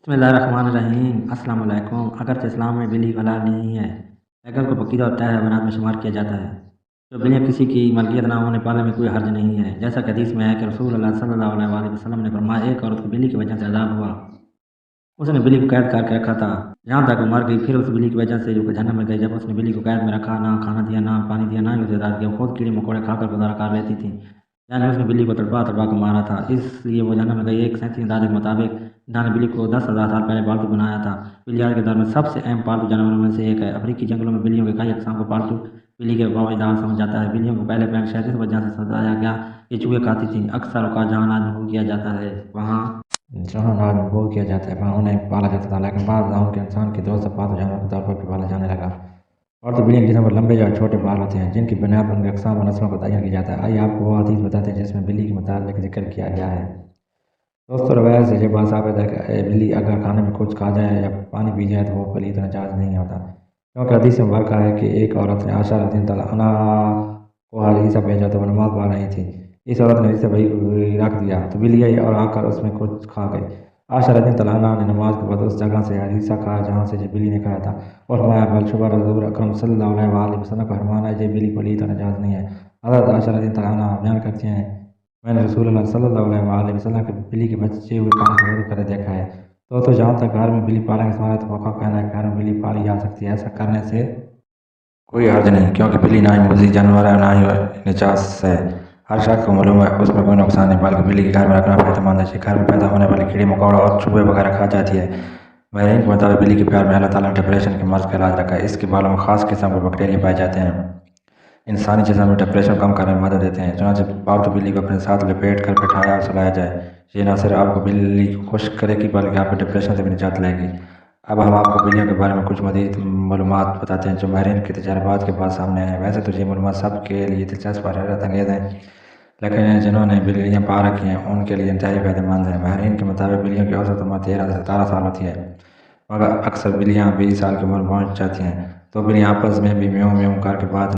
बिस्मिल्लाहिर्रहमानिर्रहीम। अस्सलाम वालेकुम। अगरचे इस्लाम में बिल्ली हलाल नहीं है, लेकिन को पकीदा और तय हैवानात में शुमार किया जाता है। जो बिल्लियाँ किसी की मलकियत ना होने पाले में कोई हर्ज नहीं है। जैसा कि हदीस में है कि रसूल अल्लाह सल्लल्लाहु अलैहि वसल्लम ने फरमाया, एक औरत को बिल्ली की वजह से अजाब हुआ। उसने बिल्ली को कैद करके रखा था, यहाँ तक वो मर गई। फिर उस बिल्ली की वजह से जो जहन्नम में गई। जब उसने बिल्ली को कैद में रखा, ना खाना दिया, ना पानी दिया, ना ही उसे इजाज़त दिया, खुद कीड़े मकोड़े खाकर गुजारा कर लेती थी। यानी उसने बिल्ली को तड़पा तड़पा कर मारा था, इसलिए वो जहन्नम में गई। एक सैंती अंदाजे के मुताबिक इंसान ने बिल्ली को 10,000 साल पहले पालतू बनाया था। बिल्ली आज के दौर में सबसे अहम पालतू जानवरों में से एक है। अफ्रीकी जंगलों में बिल्लियों के कई अक़साम को पालतू बिल्ली के वावजदार समझ जाता है। बिल्लियों को पहले पैर शायद इस वजह से सजाया गया कि चूहे खाती थी। अक्सर औकात जहाँ अनाज महसूस किया जाता है जहाँ अनाज महसूस किया जाता है वहाँ उन्हें पाला जाता था, लेकिन बाद में उनके इंसान के दोस्त पालतू जानवर के तौर पर भी पाला जाने लगा। और तो बिल्लियों के जिसम पर लंबे या छोटे बाल होते हैं, जिनकी बुनियाद पर उनके अक़साम और नस्लों का तयन किया जाता है। आइए आपको वो हदीस बताते हैं जिसमें बिल्ली के मुताल्लिक़ जिक्र किया गया है। दोस्तों, रवायत से ये बात साबित है कि बिल्ली अगर खाने में कुछ खा जाए या पानी पी जाए तो वो पलीत नाजायज़ नहीं होता, क्योंकि हदीस में वर्क़ा है कि एक औरत ने आयशा रज़ियल्लाहु अन्हा को हदीसा भेजा तो वो नमाज पढ़ रही थी। इस औरत ने इसे वही रख दिया तो बिल्ली आई और आकर उसमें कुछ खा गई। आयशा रज़ियल्लाहु अन्हा ने नमाज के बाद उस जगह से हदीसा खाया जहाँ से ये बिल्ली ने खाया था, और फरमाया, बलशुबा हुज़ूर अकरम सल्लल्लाहु अलैहि वसल्लम का फरमान है, ये बिल्ली पलीत और नाजायज़ नहीं है। हज़रत आयशा रज़ियल्लाहु अन्हा बयान करती हैं, मैंने रसूलुल्लाह सल्लल्लाहु अलैहि वसल्लम के बिल्ली के बचे हुए पानी से वज़ू करते देखा है। तो जहाँ तक घर में बिल्ली पालने का सवाल है, तो मौका कहना है कि घर में बिल्ली पाली जा सकती है। ऐसा करने से कोई हर्ज नहीं, क्योंकि बिल्ली ना ही मुज़ी जानवर है, ना ही निजास है। हर शख्स को मालूम है उसमें कोई नुकसान नहीं, बल्कि बिल्ली के घर में रखना फ़ायदेमंद है। घर में पैदा होने वाले कीड़े मकोड़े और चूहे वगैरह खा जाती है। माहिरीन के मुताबिक बिल्ली के प्यार में अल्लाह ताला ने डिप्रेशन के मर्ज़ का इलाज रखा है। इसके बालों में ख़ास किस्म के बैक्टीरिया पाए जाते हैं, इंसानी जिस्म में डिप्रेशन कम करने में मदद देते हैं। चुनांचे पालतू बिल्ली को अपने साथ लपेट कर बैठाया और सुलाया जाए। ये न सिर्फ आपको बिल्ली को खुश करेगी, बल्कि आपको डिप्रेशन से भी निजात लाएगी। अब हम आपको बिल्लियों के बारे में कुछ मज़ीद मालूमात बताते हैं जो माहिरीन के तजर्बात के बाद सामने आए हैं। वैसे तो ये मालूमात सब के लिए दिलचस्प और हैरत अंगेज़ हैं, लेकिन जिन्होंने बिल्लियाँ पा रखी हैं उनके लिए इंतहाई फ़ायदेमंद है। माहिरीन के मुताबिक बिल्लियों की औसत उम्र 13 से 17 साल होती है, मगर अक्सर बिल्लियाँ 20 साल की उम्र पहुँच जाती हैं। तो बिल्लियाँ आपस में भी म्याऊं म्याऊं करके बात